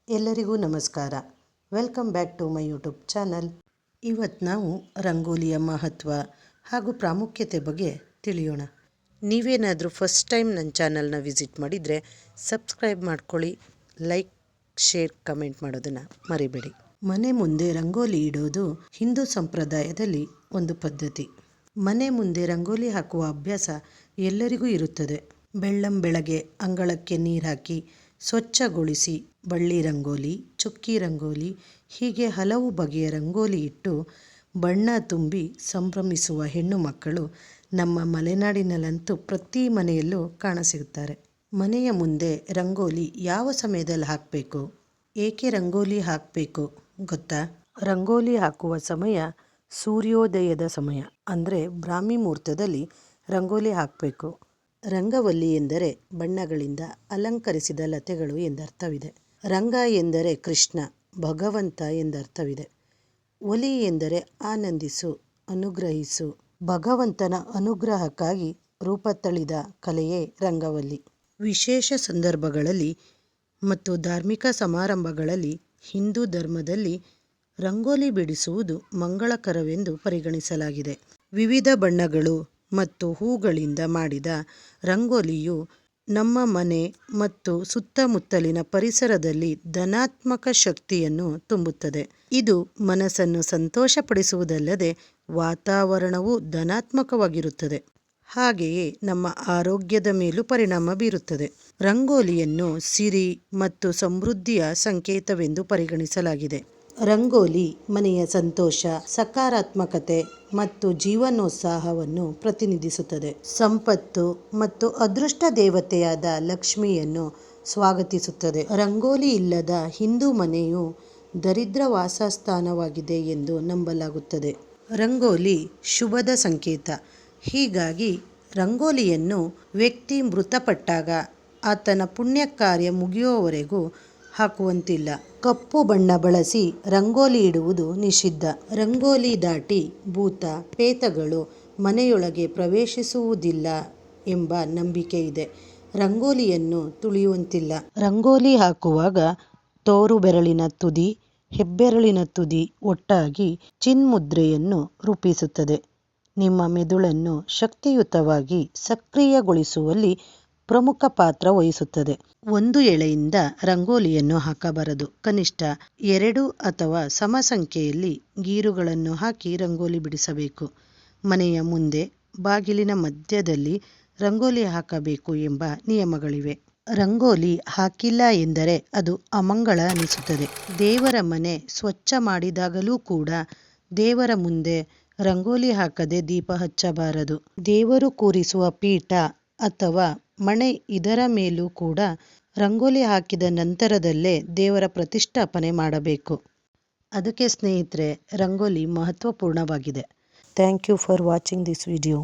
ಎಲ್ಲರಿಗೂ ನಮಸ್ಕಾರ. Welcome back to my YouTube channel. ಇವತ್ತು ನಾವು ರಂಗೋಲಿಯ ಮಹತ್ವ ಹಾಗೂ ಪ್ರಾಮುಖ್ಯತೆ ಬಗ್ಗೆ ತಿಳಿಯೋಣ. ನೀವೇನಾದರೂ ಫಸ್ಟ್ ಟೈಮ್ ನನ್ನ ಚಾನಲ್ನ ವಿಸಿಟ್ ಮಾಡಿದರೆ ಸಬ್ಸ್ಕ್ರೈಬ್ ಮಾಡ್ಕೊಳ್ಳಿ, ಲೈಕ್, ಶೇರ್, ಕಮೆಂಟ್ ಮಾಡೋದನ್ನು ಮರಿಬೇಡಿ. ಮನೆ ಮುಂದೆ ರಂಗೋಲಿ ಇಡೋದು ಹಿಂದೂ ಸಂಪ್ರದಾಯದಲ್ಲಿ ಒಂದು ಪದ್ಧತಿ. ಮನೆ ಮುಂದೆ ರಂಗೋಲಿ ಹಾಕುವ ಅಭ್ಯಾಸ ಎಲ್ಲರಿಗೂ ಇರುತ್ತದೆ. ಬೆಳ್ಳಂಬೆಳಗ್ಗೆ ಅಂಗಳಕ್ಕೆ ನೀರು ಹಾಕಿ ಸ್ವಚ್ಛಗೊಳಿಸಿ ಬಳ್ಳಿ ರಂಗೋಲಿ, ಚುಕ್ಕಿ ರಂಗೋಲಿ ಹೀಗೆ ಹಲವು ಬಗೆಯ ರಂಗೋಲಿ ಇಟ್ಟು ಬಣ್ಣ ತುಂಬಿ ಸಂಭ್ರಮಿಸುವ ಹೆಣ್ಣು ಮಕ್ಕಳು ನಮ್ಮ ಮಲೆನಾಡಿನಲ್ಲಂತೂ ಪ್ರತಿ ಮನೆಯಲ್ಲೂ ಕಾಣಸಿಗುತ್ತಾರೆ. ಮನೆಯ ಮುಂದೆ ರಂಗೋಲಿ ಯಾವ ಸಮಯದಲ್ಲಿ ಹಾಕಬೇಕು, ಏಕೆ ರಂಗೋಲಿ ಹಾಕಬೇಕು ಗೊತ್ತಾ? ರಂಗೋಲಿ ಹಾಕುವ ಸಮಯ ಸೂರ್ಯೋದಯದ ಸಮಯ, ಅಂದರೆ ಬ್ರಾಹ್ಮಿ ಮುಹೂರ್ತದಲ್ಲಿ ರಂಗೋಲಿ ಹಾಕಬೇಕು. ರಂಗವಲ್ಲಿ ಎಂದರೆ ಬಣ್ಣಗಳಿಂದ ಅಲಂಕರಿಸಿದ ಲತೆಗಳು ಎಂದರ್ಥವಿದೆ. ರಂಗ ಎಂದರೆ ಕೃಷ್ಣ, ಭಗವಂತ ಎಂದರ್ಥವಿದೆ. ಒಲಿ ಎಂದರೆ ಆನಂದಿಸು, ಅನುಗ್ರಹಿಸು. ಭಗವಂತನ ಅನುಗ್ರಹಕ್ಕಾಗಿ ರೂಪ ತಳೆದ ಕಲೆಯೇ ರಂಗವಲ್ಲಿ. ವಿಶೇಷ ಸಂದರ್ಭಗಳಲ್ಲಿ ಮತ್ತು ಧಾರ್ಮಿಕ ಸಮಾರಂಭಗಳಲ್ಲಿ ಹಿಂದೂ ಧರ್ಮದಲ್ಲಿ ರಂಗೋಲಿ ಬಿಡಿಸುವುದು ಮಂಗಳಕರವೆಂದು ಪರಿಗಣಿಸಲಾಗಿದೆ. ವಿವಿಧ ಬಣ್ಣಗಳು ಮತ್ತು ಹೂಗಳಿಂದ ಮಾಡಿದ ರಂಗೋಲಿಯು ನಮ್ಮ ಮನೆ ಮತ್ತು ಸುತ್ತಮುತ್ತಲಿನ ಪರಿಸರದಲ್ಲಿ ಧನಾತ್ಮಕ ಶಕ್ತಿಯನ್ನು ತುಂಬುತ್ತದೆ. ಇದು ಮನಸ್ಸನ್ನು ಸಂತೋಷಪಡಿಸುವುದಲ್ಲದೆ ವಾತಾವರಣವು ಧನಾತ್ಮಕವಾಗಿರುತ್ತದೆ. ಹಾಗೆಯೇ ನಮ್ಮ ಆರೋಗ್ಯದ ಮೇಲೂ ಪರಿಣಾಮ ಬೀರುತ್ತದೆ. ರಂಗೋಲಿಯನ್ನು ಸಿರಿ ಮತ್ತು ಸಮೃದ್ಧಿಯ ಸಂಕೇತವೆಂದು ಪರಿಗಣಿಸಲಾಗಿದೆ. ರಂಗೋಲಿ ಮನೆಯ ಸಂತೋಷ, ಸಕಾರಾತ್ಮಕತೆ ಮತ್ತು ಜೀವನೋತ್ಸಾಹವನ್ನು ಪ್ರತಿನಿಧಿಸುತ್ತದೆ. ಸಂಪತ್ತು ಮತ್ತು ಅದೃಷ್ಟ ದೇವತೆಯಾದ ಲಕ್ಷ್ಮಿಯನ್ನು ಸ್ವಾಗತಿಸುತ್ತದೆ. ರಂಗೋಲಿ ಇಲ್ಲದ ಹಿಂದೂ ಮನೆಯು ದರಿದ್ರ ವಾಸಸ್ಥಾನವಾಗಿದೆ ಎಂದು ನಂಬಲಾಗುತ್ತದೆ. ರಂಗೋಲಿ ಶುಭದ ಸಂಕೇತ. ಹೀಗಾಗಿ ರಂಗೋಲಿಯನ್ನು ವ್ಯಕ್ತಿ ಮೃತಪಟ್ಟಾಗ ಆತನ ಪುಣ್ಯ ಕಾರ್ಯ ಮುಗಿಯುವವರೆಗೂ ಹಾಕುವಂತಿಲ್ಲ. ಕಪ್ಪು ಬಣ್ಣ ಬಳಸಿ ರಂಗೋಲಿ ಇಡುವುದು ನಿಷಿದ್ಧ. ರಂಗೋಲಿ ದಾಟಿ ಭೂತ ಪೇತಗಳು ಮನೆಯೊಳಗೆ ಪ್ರವೇಶಿಸುವುದಿಲ್ಲ ಎಂಬ ನಂಬಿಕೆ ಇದೆ. ರಂಗೋಲಿಯನ್ನು ತುಳಿಯುವಂತಿಲ್ಲ. ರಂಗೋಲಿ ಹಾಕುವಾಗ ತೋರು ಬೆರಳಿನ ತುದಿ, ಹೆಬ್ಬೆರಳಿನ ತುದಿ ಒಟ್ಟಾಗಿ ಚಿನ್ಮುದ್ರೆಯನ್ನು ರೂಪಿಸುತ್ತದೆ. ನಿಮ್ಮ ಮೆದುಳನ್ನು ಶಕ್ತಿಯುತವಾಗಿ ಸಕ್ರಿಯಗೊಳಿಸುವಲ್ಲಿ ಪ್ರಮುಖ ಪಾತ್ರ ವಹಿಸುತ್ತದೆ. ಒಂದು ಎಳೆಯಿಂದ ರಂಗೋಲಿಯನ್ನು ಹಾಕಬಾರದು. ಕನಿಷ್ಠ 2 ಅಥವಾ ಸಮ ಸಂಖ್ಯೆಯಲ್ಲಿ ಗೀರುಗಳನ್ನು ಹಾಕಿ ರಂಗೋಲಿ ಬಿಡಿಸಬೇಕು. ಮನೆಯ ಮುಂದೆ, ಬಾಗಿಲಿನ ಮಧ್ಯದಲ್ಲಿ ರಂಗೋಲಿ ಹಾಕಬೇಕು ಎಂಬ ನಿಯಮಗಳಿವೆ. ರಂಗೋಲಿ ಹಾಕಿಲ್ಲ ಎಂದರೆ ಅದು ಅಮಂಗಳ ಅನಿಸುತ್ತದೆ. ದೇವರ ಮನೆ ಸ್ವಚ್ಛ ಮಾಡಿದಾಗಲೂ ಕೂಡ ದೇವರ ಮುಂದೆ ರಂಗೋಲಿ ಹಾಕದೆ ದೀಪ ಹಚ್ಚಬಾರದು. ದೇವರು ಕೂರಿಸುವ ಪೀಠ ಅಥವಾ ಮಣೆ ಇದರ ಮೇಲೂ ಕೂಡ ರಂಗೋಲಿ ಹಾಕಿದ ನಂತರದಲ್ಲೇ ದೇವರ ಪ್ರತಿಷ್ಠಾಪನೆ ಮಾಡಬೇಕು. ಅದಕ್ಕೆ ಸ್ನೇಹಿತರೆ ರಂಗೋಲಿ ಮಹತ್ವಪೂರ್ಣವಾಗಿದೆ. Thank you for watching this video.